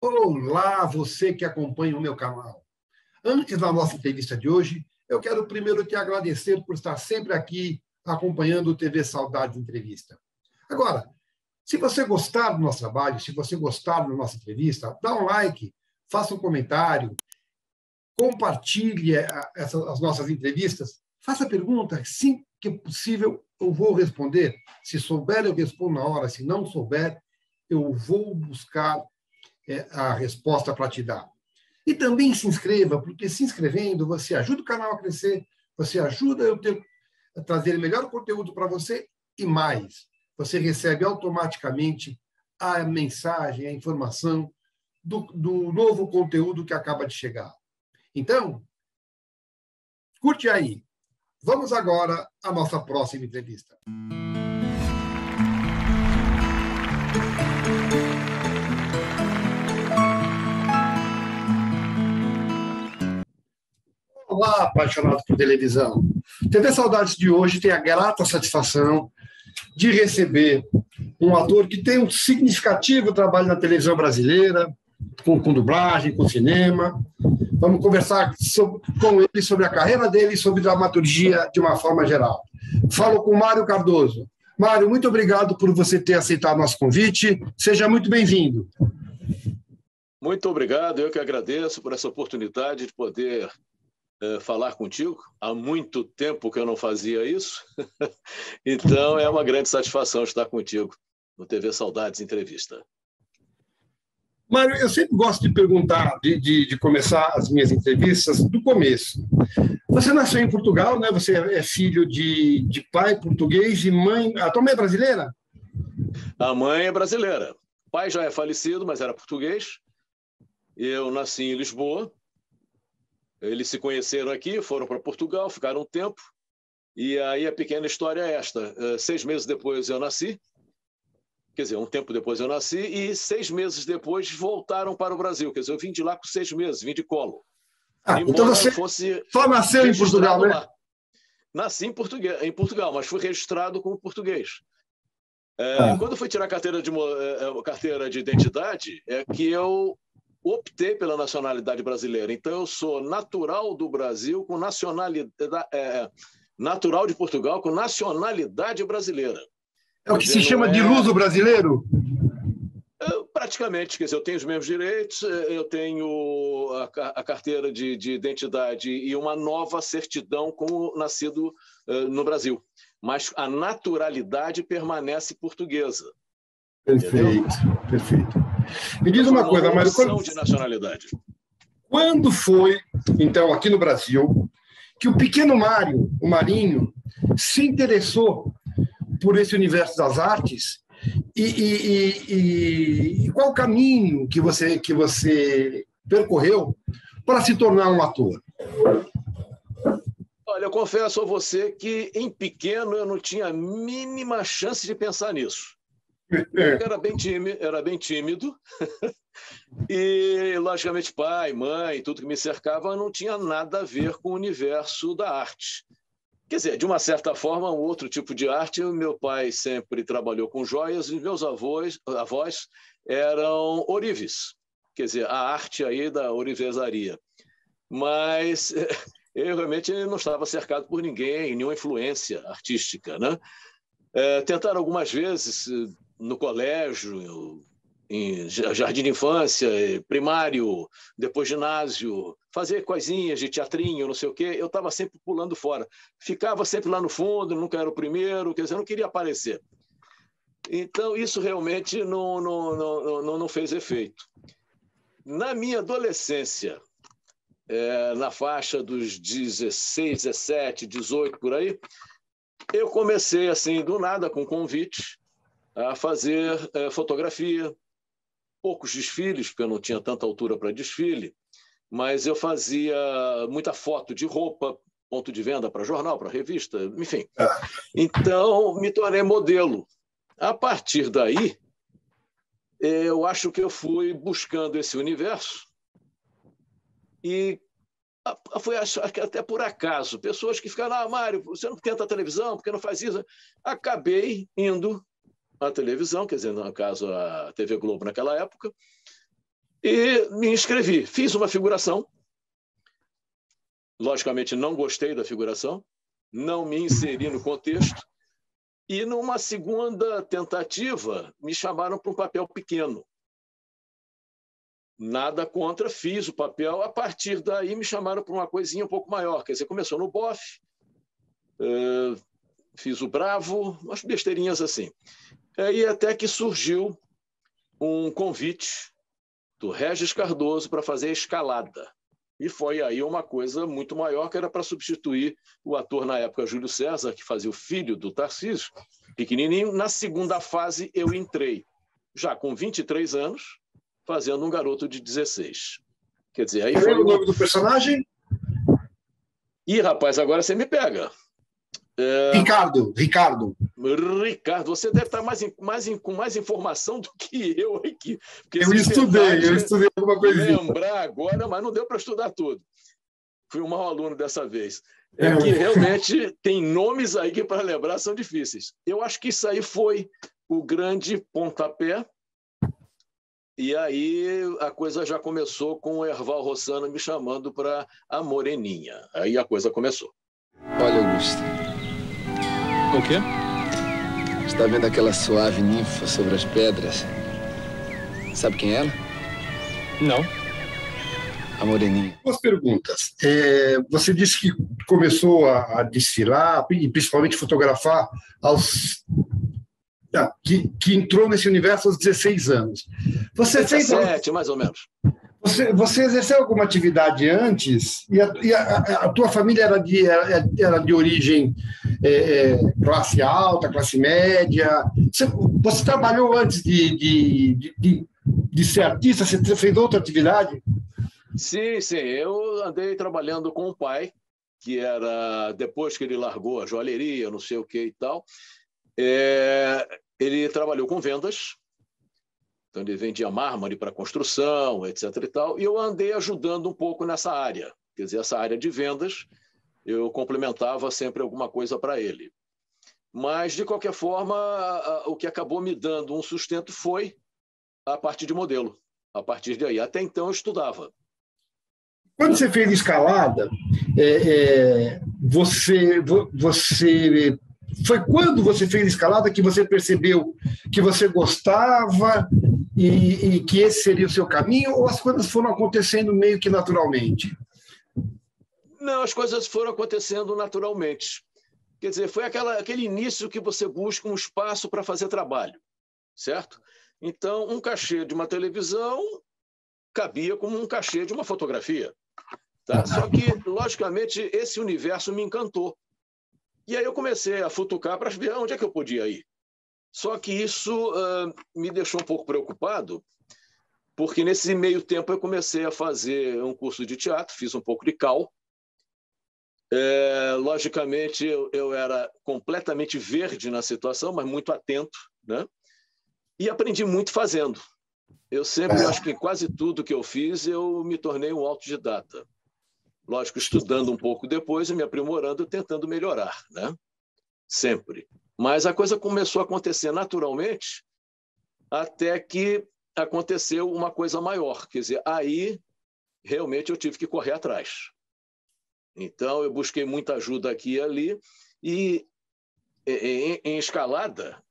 Olá, você que acompanha o meu canal. Antes da nossa entrevista de hoje, eu quero primeiro te agradecer por estar sempre aqui acompanhando o TV Saudades Entrevista. Agora, se você gostar do nosso trabalho, se você gostar da nossa entrevista, dá um like, faça um comentário, compartilhe as nossas entrevistas, faça pergunta, assim que possível eu vou responder. Se souber, eu respondo na hora, se não souber, eu vou buscar a resposta para te dar. E também se inscreva, porque se inscrevendo, você ajuda o canal a crescer, você ajuda a trazer melhor conteúdo para você e mais. Você recebe automaticamente a mensagem, a informação do novo conteúdo que acaba de chegar. Então, curte aí. Vamos agora à nossa próxima entrevista. Olá, apaixonados por televisão. TV Saudades de hoje tem a grata satisfação de receber um ator que tem um significativo trabalho na televisão brasileira, com dublagem, com cinema. Vamos conversar com ele sobre a carreira dele e sobre dramaturgia de uma forma geral. Falo com Mário Cardoso. Mário, muito obrigado por você ter aceitado nosso convite. Seja muito bem-vindo. Muito obrigado, eu que agradeço por essa oportunidade de poder falar contigo. Há muito tempo que eu não fazia isso, então é uma grande satisfação estar contigo no TV Saudades Entrevista. Mário, eu sempre gosto de perguntar, de começar as minhas entrevistas do começo. Você nasceu em Portugal, né? Você é filho de pai português e mãe... A tua mãe é brasileira? A mãe é brasileira. O pai já é falecido, mas era português. Eu nasci em Lisboa. Eles se conheceram aqui, foram para Portugal, ficaram um tempo. E aí a pequena história é esta. 6 meses depois eu nasci. Quer dizer, um tempo depois eu nasci e 6 meses depois voltaram para o Brasil. Quer dizer, eu vim de lá por 6 meses, vim de colo. Então você só nasceu em Portugal, né? Lá. Nasci em Portugal, mas fui registrado como português. Quando eu fui tirar a carteira de identidade, é que eu optei pela nacionalidade brasileira. Então, eu sou natural do Brasil com nacionalidade... natural de Portugal com nacionalidade brasileira. É o que se chama de luso brasileiro? Praticamente, quer dizer, eu tenho os mesmos direitos, eu tenho a carteira de identidade e uma nova certidão como nascido no Brasil. Mas a naturalidade permanece portuguesa. Perfeito, entendeu? Perfeito. Me diz uma coisa, Mário. De nacionalidade. Quando foi, então, aqui no Brasil, que o pequeno Mário, o Marinho, se interessou por esse universo das artes e qual o caminho que você percorreu para se tornar um ator? Olha, eu confesso a você que em pequeno eu não tinha a mínima chance de pensar nisso. Eu era bem tímido e, logicamente, pai, mãe, tudo que me cercava não tinha nada a ver com o universo da arte. Quer dizer, de uma certa forma, um outro tipo de arte. O meu pai sempre trabalhou com joias e meus avós eram ourives, quer dizer, a arte aí da ourivesaria. Mas eu realmente não estava cercado por ninguém, nenhuma influência artística, né? Tentaram algumas vezes no colégio, em jardim de infância, primário, depois ginásio, fazer coisinhas de teatrinho, não sei o quê. Eu estava sempre pulando fora. Ficava sempre lá no fundo, nunca era o primeiro, quer dizer, eu não queria aparecer. Então, isso realmente não fez efeito. Na minha adolescência, na faixa dos 16, 17, 18, por aí, eu comecei, assim, do nada, com convite, a fazer fotografia, poucos desfiles, porque eu não tinha tanta altura para desfile, mas eu fazia muita foto de roupa, ponto de venda para jornal, para revista, enfim. Então, me tornei modelo. A partir daí, eu acho que eu fui buscando esse universo e foi até por acaso. Pessoas que ficaram, Mário, você não tenta a televisão, por que não faz isso? Acabei indo à televisão, quer dizer, no caso, a TV Globo naquela época, E me inscrevi. Fiz uma figuração. Logicamente, não gostei da figuração, não me inseri no contexto. E, numa segunda tentativa, me chamaram para um papel pequeno. Nada contra, fiz o papel. A partir daí, me chamaram para uma coisinha um pouco maior. Quer dizer, começou no bofe, fiz o bravo, umas besteirinhas assim. Aí até que surgiu um convite do Regis Cardoso para fazer a Escalada. E foi aí uma coisa muito maior, que era para substituir o ator, na época, Júlio César, que fazia o filho do Tarcísio, pequenininho. Na segunda fase, eu entrei, já com 23 anos, fazendo um garoto de 16. Quer dizer, aí foi o nome do personagem? Ih, rapaz, agora você me pega. Ricardo, você deve estar com mais informação do que eu aqui. Eu estudei alguma coisinha. Lembrar agora, mas não deu para estudar tudo. Fui um mau aluno dessa vez. Que realmente tem nomes aí que, para lembrar, são difíceis. Eu acho que isso aí foi o grande pontapé. E aí a coisa já começou com o Erval Rossano me chamando para a Moreninha. Aí a coisa começou. Olha, Augusto. O quê? Está vendo aquela suave ninfa sobre as pedras? Sabe quem é ela? Não. A Moreninha. Duas perguntas. Você disse que começou a desfilar, e principalmente fotografar, que entrou nesse universo aos 16 anos. Você 17, mais ou menos. Você exerceu alguma atividade antes? E a tua família era de origem classe alta, classe média? Você trabalhou antes de ser artista? Você fez outra atividade? Sim. Eu andei trabalhando com o pai, que era, depois que ele largou a joalheria, não sei o que e tal, ele trabalhou com vendas. Então, ele vendia mármore para construção, etc. e tal, e eu andei ajudando um pouco nessa área. Quer dizer, essa área de vendas, eu complementava sempre alguma coisa para ele. Mas, de qualquer forma, o que acabou me dando um sustento foi a parte de modelo. A partir daí. Até então, eu estudava. Quando você fez Escalada, foi quando você fez Escalada que você percebeu que você gostava e que esse seria o seu caminho, ou as coisas foram acontecendo meio que naturalmente? Não, as coisas foram acontecendo naturalmente. Quer dizer, foi aquele início que você busca um espaço para fazer trabalho, certo? Então, um cachê de uma televisão cabia como um cachê de uma fotografia. Tá? Só que, logicamente, esse universo me encantou. E aí eu comecei a futucar para ver onde é que eu podia ir. Só que isso me deixou um pouco preocupado, porque nesse meio tempo eu comecei a fazer um curso de teatro, fiz um pouco de cal. Logicamente, eu era completamente verde na situação, mas muito atento, né? E aprendi muito fazendo. Eu sempre acho que quase tudo que eu fiz, eu me tornei um autodidata. Lógico, estudando um pouco depois e me aprimorando, tentando melhorar, né? Sempre. Mas a coisa começou a acontecer naturalmente, até que aconteceu uma coisa maior. Quer dizer, aí realmente eu tive que correr atrás. Então, eu busquei muita ajuda aqui e ali, e em Escalada,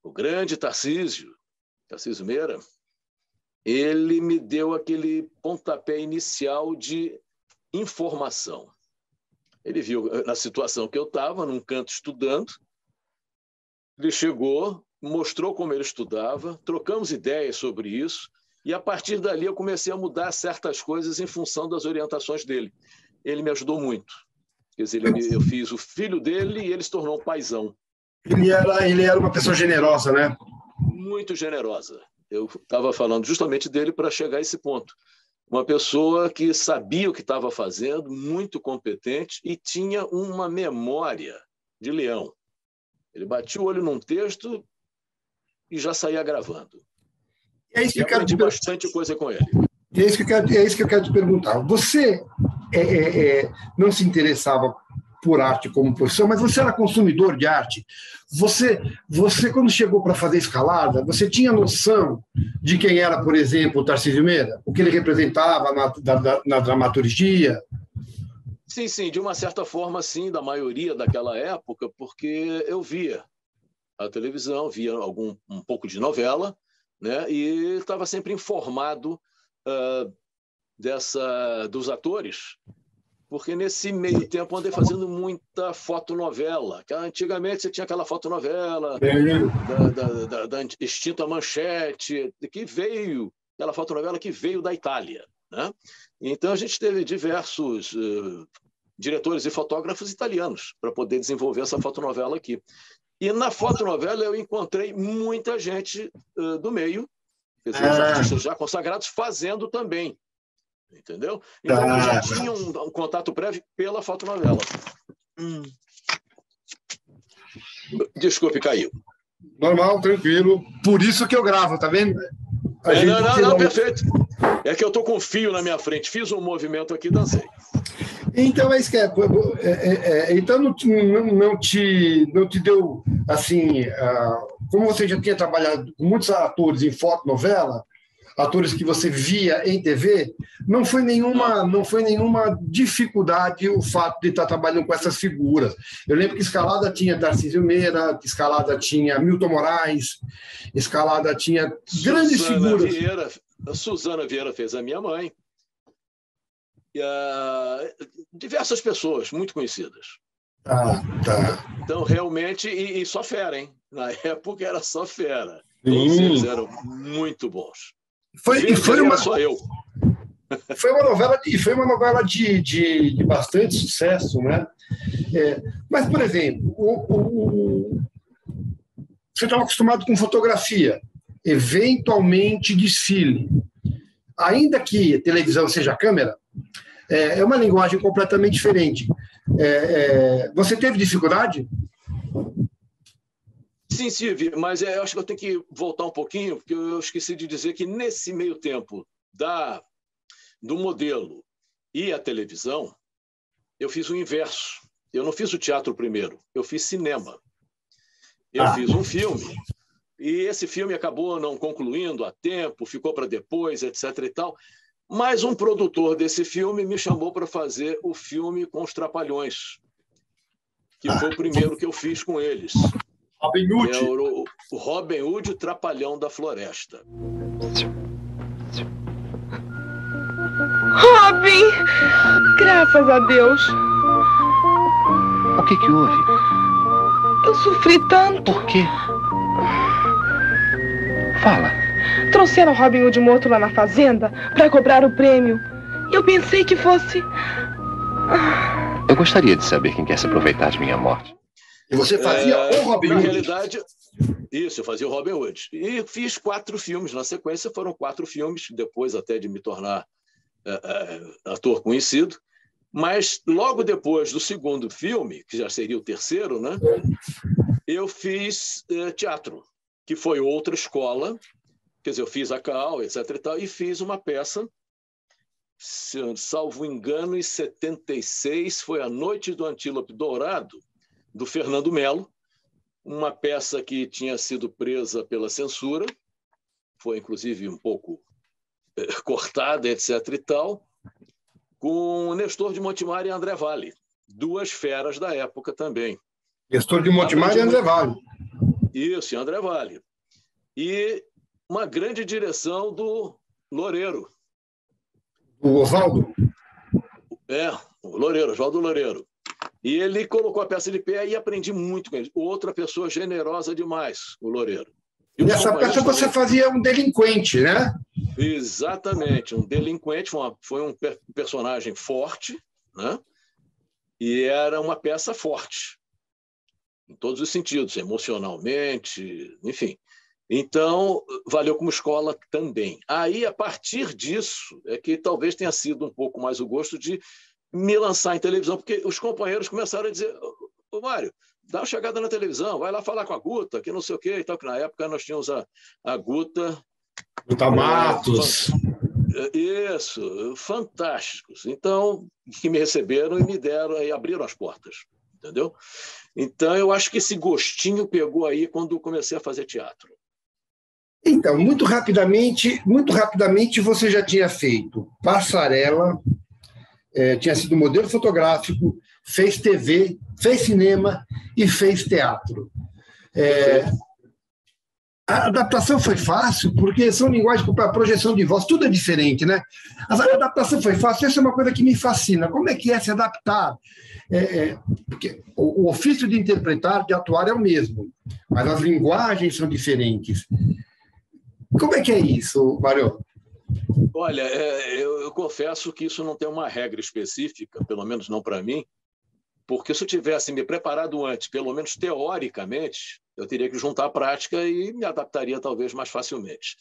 o grande Tarcísio Meira, ele me deu aquele pontapé inicial de informação. Ele viu na situação que eu estava, num canto estudando, ele chegou, mostrou como ele estudava, trocamos ideias sobre isso, e a partir dali eu comecei a mudar certas coisas em função das orientações dele. Ele me ajudou muito. Quer dizer, eu fiz o filho dele e ele se tornou um paizão. Ele era uma pessoa generosa, né? Muito generosa. Eu estava falando justamente dele para chegar a esse ponto. Uma pessoa que sabia o que estava fazendo, muito competente e tinha uma memória de leão. Ele batia o olho num texto e já saía gravando. É isso que eu quero aprendi bastante coisa com ele. É isso que eu quero te perguntar. Você não se interessava por arte como profissão, mas você era consumidor de arte. Você quando chegou para fazer escalada, você tinha noção de quem era, por exemplo, o Tarcísio Meira? O que ele representava na dramaturgia? Sim, sim, de uma certa forma, sim, da maioria daquela época, porque eu via a televisão, via um pouco de novela, né? E estava sempre informado dos atores, porque nesse meio tempo andei fazendo muita fotonovela. Antigamente você tinha aquela fotonovela da extinta Manchete, aquela fotonovela que veio da Itália, né? Então a gente teve diversos diretores e fotógrafos italianos para poder desenvolver essa fotonovela aqui. E na fotonovela eu encontrei muita gente do meio, quer dizer, os artistas já consagrados fazendo também, entendeu? Então eu já tinha um contato prévio pela fotonovela. Desculpe, caiu. Normal, tranquilo. Por isso que eu gravo, tá vendo? Não, perfeito. É que eu estou com um fio na minha frente. Fiz um movimento aqui, dancei. Então, é isso que então não te deu, assim, como você já tinha trabalhado com muitos atores em fotonovela, atores que você via em TV, não foi nenhuma dificuldade o fato de estar trabalhando com essas figuras. Eu lembro que Escalada tinha Tarcísio Meira, Escalada tinha Milton Moraes, Escalada tinha grandes figuras. Suzana Vieira fez a minha mãe. Diversas pessoas muito conhecidas. Tá. Então, realmente, e só fera, hein? Na época era só fera. Todos eles eram muito bons. Só eu. Foi uma novela de bastante sucesso, né? Mas, por exemplo, você estava acostumado com fotografia, eventualmente desfile. Ainda que televisão seja câmera, é uma linguagem completamente diferente. Você teve dificuldade? Sim, tive, mas eu acho que eu tenho que voltar um pouquinho, porque eu esqueci de dizer que nesse meio tempo do modelo e a televisão, eu fiz o inverso. Eu não fiz o teatro primeiro, eu fiz cinema. Eu fiz um filme, e esse filme acabou não concluindo a tempo, ficou para depois, etc. e tal. Mas um produtor desse filme me chamou para fazer o filme com os Trapalhões, que foi o primeiro que eu fiz com eles. Robin Hood. O Robin Hood, o Trapalhão da Floresta. Robin! Graças a Deus. O que houve? Eu sofri tanto. Por quê? Fala. Trouxeram Robin Hood morto lá na fazenda para cobrar o prêmio. E eu pensei que fosse... Eu gostaria de saber quem quer se aproveitar de minha morte. E você fazia o Robin Hood? Na realidade, isso, eu fazia o Robin Hood. E fiz 4 filmes. Na sequência foram 4 filmes, depois até de me tornar ator conhecido. Mas logo depois do segundo filme, que já seria o terceiro, né, eu fiz teatro, que foi outra escola. Quer dizer, eu fiz a CAL, etc. e tal, e fiz uma peça, salvo engano, em 76, foi A Noite do Antílope Dourado, do Fernando Melo, uma peça que tinha sido presa pela censura, foi inclusive um pouco cortada, etc. e tal, com Nestor de Montemar e André Valle, 2 feras da época também. Nestor de Montemar e André Valle. Isso, e André Valle. E uma grande direção do Loureiro. O Oswaldo? O Loureiro, Oswaldo Loureiro. E ele colocou a peça de pé e aprendi muito com ele. Outra pessoa generosa demais, o Loureiro. Nessa peça você fazia um delinquente, né? Exatamente, um delinquente, foi um personagem forte, né? E era uma peça forte, em todos os sentidos, emocionalmente, enfim. Então, valeu como escola também. Aí, a partir disso, é que talvez tenha sido um pouco mais o gosto de me lançar em televisão, porque os companheiros começaram a dizer: ô Mário, dá uma chegada na televisão, vai lá falar com a Guta, que não sei o quê, e tal, que na época nós tínhamos a Guta... Guta Matos. Isso, fantásticos. Então, que me receberam e me deram, e abriram as portas. entendeu? Então, eu acho que esse gostinho pegou aí quando comecei a fazer teatro. Então, muito rapidamente você já tinha feito passarela, tinha sido modelo fotográfico, fez TV, fez cinema e fez teatro. A adaptação foi fácil, porque são linguagens para projeção de voz, tudo é diferente, né? A adaptação foi fácil, essa é uma coisa que me fascina. Como é que é se adaptar? Porque o ofício de interpretar, de atuar é o mesmo, mas as linguagens são diferentes. Como é que é isso, Mário? Olha, eu confesso que isso não tem uma regra específica, pelo menos não para mim, porque se eu tivesse me preparado antes, pelo menos teoricamente, eu teria que juntar a prática e me adaptaria talvez mais facilmente.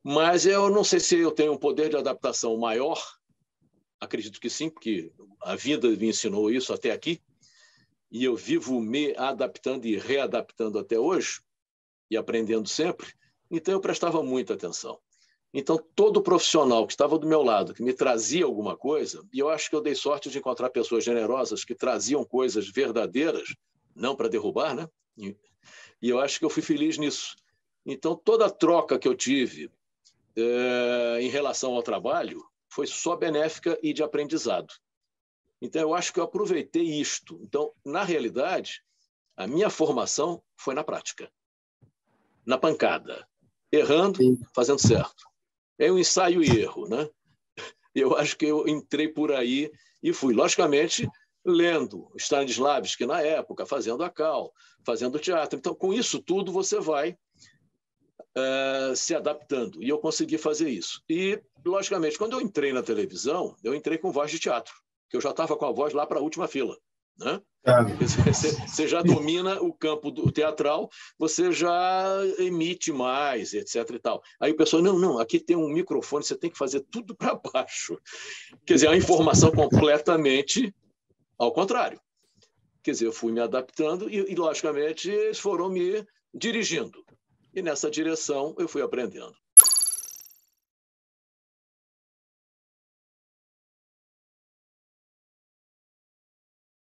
Mas eu não sei se eu tenho um poder de adaptação maior, acredito que sim, porque a vida me ensinou isso até aqui, e eu vivo me adaptando e readaptando até hoje, e aprendendo sempre, então eu prestava muita atenção. Então, todo profissional que estava do meu lado, que me trazia alguma coisa, e eu acho que eu dei sorte de encontrar pessoas generosas que traziam coisas verdadeiras, não para derrubar, né? E eu acho que eu fui feliz nisso. Então, toda a troca que eu tive em relação ao trabalho foi só benéfica e de aprendizado. Então, eu acho que eu aproveitei isto. Então, na realidade, a minha formação foi na prática, na pancada, errando, fazendo certo. É um ensaio e erro, né? Eu acho que eu entrei por aí e fui, logicamente, lendo Stanislavski na época, fazendo a Cal, fazendo teatro. Então, com isso tudo, você vai se adaptando. E eu consegui fazer isso. E, logicamente, quando eu entrei na televisão, eu entrei com voz de teatro, que eu já estava com a voz lá para a última fila, né? Você já domina o campo do teatral, você já emite mais, etc. e tal. Aí o pessoal, não, aqui tem um microfone, você tem que fazer tudo para baixo. Quer dizer, a informação completamente ao contrário. Quer dizer, eu fui me adaptando e logicamente, eles foram me dirigindo. E nessa direção eu fui aprendendo.